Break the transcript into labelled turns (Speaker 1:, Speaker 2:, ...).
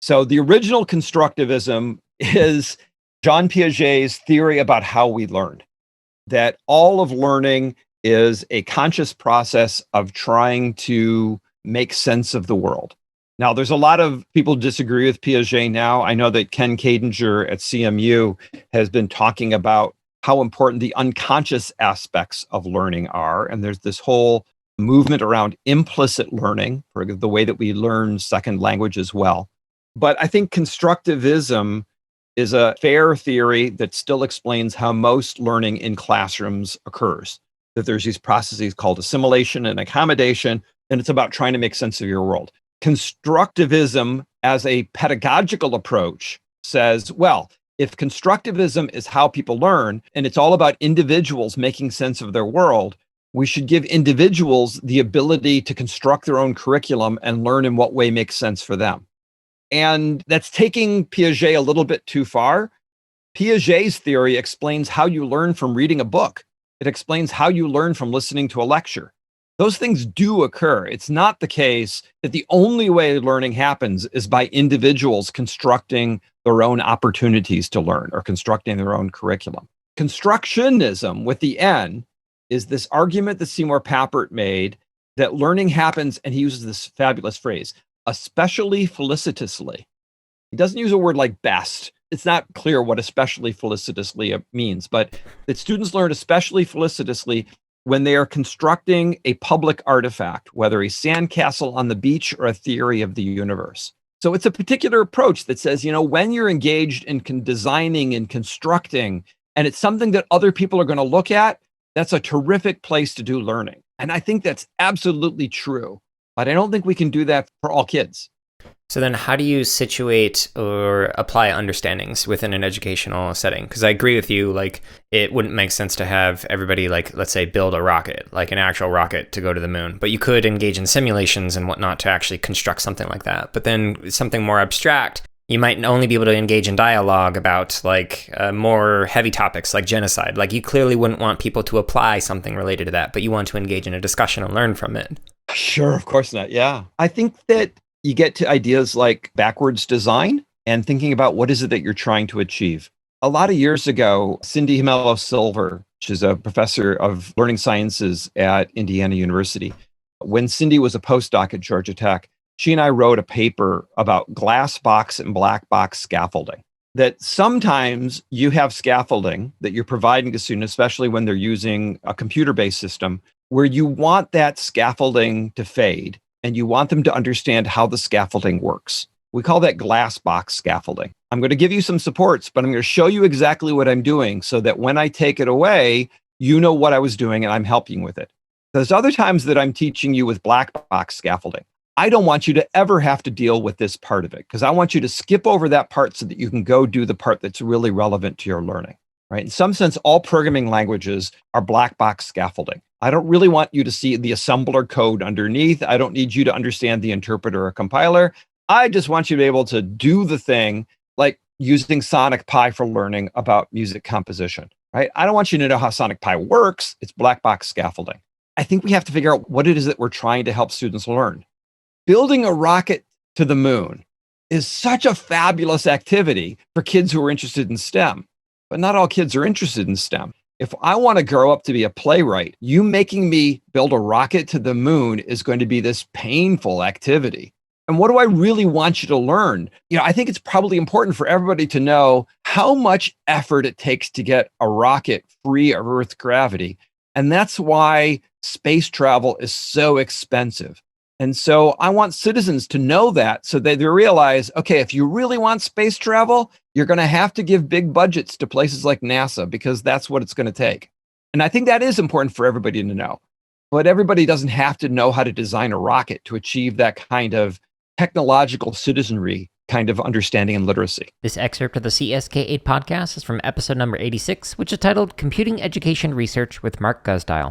Speaker 1: So the original constructivism is Jean Piaget's theory about how we learn, that all of learning is a conscious process of trying to make sense of the world. Now, there's a lot of people disagree with Piaget now. I know that Ken Cadinger at CMU has been talking about how important the unconscious aspects of learning are. And there's this whole movement around implicit learning, for the way that we learn second language as well. But I think constructivism is a fair theory that still explains how most learning in classrooms occurs. That there's these processes called assimilation and accommodation, and it's about trying to make sense of your world. Constructivism as a pedagogical approach says, well, if constructivism is how people learn, and it's all about individuals making sense of their world, we should give individuals the ability to construct their own curriculum and learn in what way makes sense for them. And that's taking Piaget a little bit too far. Piaget's theory explains how you learn from reading a book. It explains how you learn from listening to a lecture. Those things do occur. It's not the case that the only way learning happens is by individuals constructing their own opportunities to learn or constructing their own curriculum. Constructionism, with the N, is this argument that Seymour Papert made that learning happens, and he uses this fabulous phrase, especially felicitously. He doesn't use a word like best. It's not clear what especially felicitously means, but that students learn especially felicitously when they are constructing a public artifact, whether a sandcastle on the beach or a theory of the universe. So it's a particular approach that says, when you're engaged in designing and constructing, and it's something that other people are going to look at, that's a terrific place to do learning. And I think that's absolutely true. But I don't think we can do that for all kids.
Speaker 2: So then how do you situate or apply understandings within an educational setting? Because I agree with you, it wouldn't make sense to have everybody, let's say, build a rocket, like an actual rocket to go to the moon. But you could engage in simulations and whatnot to actually construct something like that. But then something more abstract, you might only be able to engage in dialogue about more heavy topics like genocide. You clearly wouldn't want people to apply something related to that, but you want to engage in a discussion and learn from it.
Speaker 1: Sure, of course not. Yeah. I think that you get to ideas like backwards design and thinking about what is it that you're trying to achieve. A lot of years ago, Cindy Mello Silver, which is a professor of learning sciences at Indiana University, when Cindy was a postdoc at Georgia Tech, she and I wrote a paper about glass box and black box scaffolding. That sometimes you have scaffolding that you're providing to students, especially when they're using a computer-based system, where you want that scaffolding to fade and you want them to understand how the scaffolding works. We call that glass box scaffolding. I'm going to give you some supports, but I'm going to show you exactly what I'm doing so that when I take it away, you know what I was doing and I'm helping with it. There's other times that I'm teaching you with black box scaffolding. I don't want you to ever have to deal with this part of it because I want you to skip over that part so that you can go do the part that's really relevant to your learning, right? In some sense, all programming languages are black box scaffolding. I don't really want you to see the assembler code underneath. I don't need you to understand the interpreter or compiler. I just want you to be able to do the thing like using Sonic Pi for learning about music composition, right? I don't want you to know how Sonic Pi works. It's black box scaffolding. I think we have to figure out what it is that we're trying to help students learn. Building a rocket to the moon is such a fabulous activity for kids who are interested in STEM, but not all kids are interested in STEM. If I want to grow up to be a playwright, you making me build a rocket to the moon is going to be this painful activity. And what do I really want you to learn? I think it's probably important for everybody to know how much effort it takes to get a rocket free of Earth's gravity. And that's why space travel is so expensive. And so I want citizens to know that so that they realize, okay, if you really want space travel, you're going to have to give big budgets to places like NASA because that's what it's going to take. And I think that is important for everybody to know. But everybody doesn't have to know how to design a rocket to achieve that kind of technological citizenry kind of understanding and literacy.
Speaker 3: This excerpt of the CSK8 podcast is from episode number 86, which is titled Computing Education Research with Mark Guzdial.